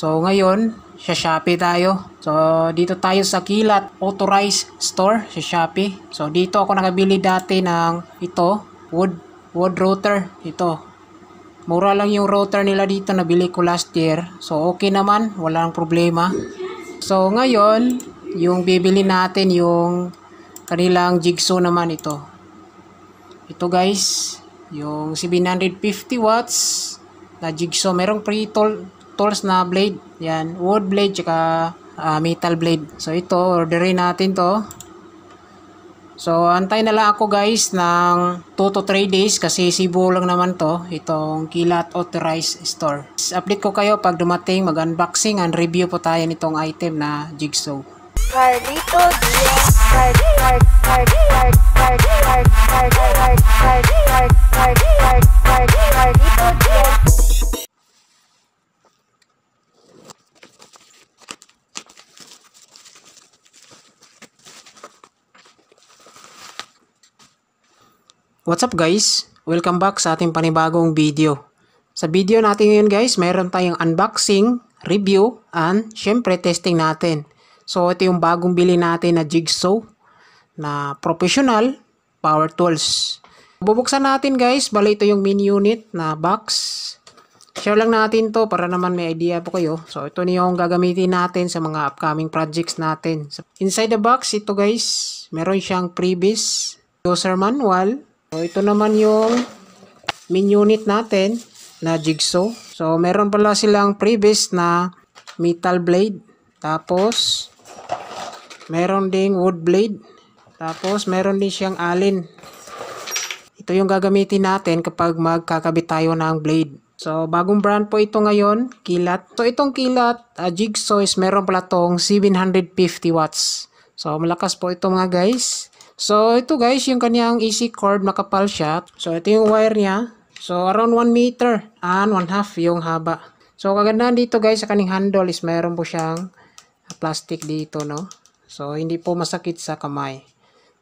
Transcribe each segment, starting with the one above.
So ngayon, sa Shopee tayo. So dito tayo sa Kilat Authorized Store sa Shopee. So dito ako nakabili dati ng ito, wood router. Ito. Mura lang yung router nila dito, nabili ko last year. So okay naman, walang problema. So ngayon, yung bibili natin yung kanilang jigsaw naman ito. Ito guys, yung 750 watts na jigsaw. Merong tools na blade. Yan, wood blade tsaka metal blade. So ito, orderin natin to. So antay na lang ako guys ng 2 to 3 days kasi Cebu lang naman to. Itong Kilat Authorized Store. Update ko kayo pag dumating, mag-unboxing and review po tayo nitong item na jigsaw. Carlito What's up guys? Welcome back sa ating panibagong video. Sa video natin ngayon guys, mayroon tayong unboxing, review, and syempre testing natin. So ito yung bagong bili natin na jigsaw na professional power tools. Bubuksan natin guys, bali ito yung main unit na box. Share lang natin to para naman may idea po kayo. So ito na yung gagamitin natin sa mga upcoming projects natin. Inside the box, ito guys, meron siyang previous user manual. So ito naman yung main unit natin na jigsaw. So meron pala silang previous na metal blade. Tapos meron ding wood blade. Tapos meron din siyang allen. Ito yung gagamitin natin kapag magkakabit tayo ng blade. So bagong brand po ito ngayon, Kilat. So itong Kilat jigsaw is meron pala tong 750 watts. So malakas po ito mga guys. So ito guys yung kanyang easy cord, makapal siya. So ito yung wire niya. So around 1 meter and 1/2 yung haba. So kagandahan dito guys sa kanyang handle is meron po siyang plastic dito, no? So hindi po masakit sa kamay.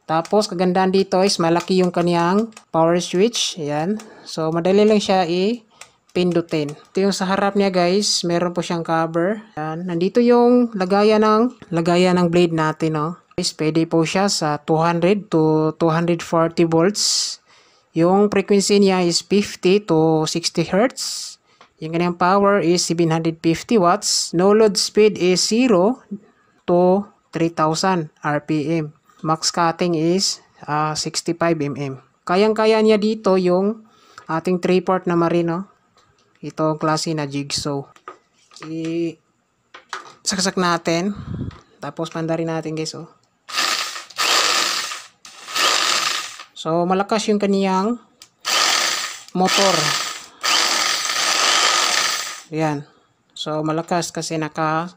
Tapos kagandahan dito is malaki yung kaniyang power switch. Ayan. So madali lang siya pindutin. Ito yung sa harap niya guys, meron po siyang cover. Ayan. Nandito yung lagayan ng blade natin, no? Guys, pwede po siya sa 200 to 240 volts. Yung frequency niya is 50 to 60 Hz. Yung kanyang power is 750 watts. No load speed is 0 to 3000 RPM. Max cutting is 65 mm. Kayang-kaya niya dito yung ating 3-port na marino. Ito ang klase na jigsaw. Saksak natin. Tapos pandarin natin guys, oh. So malakas yung kaniyang motor. Yan. So malakas kasi naka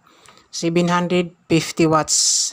750 watts.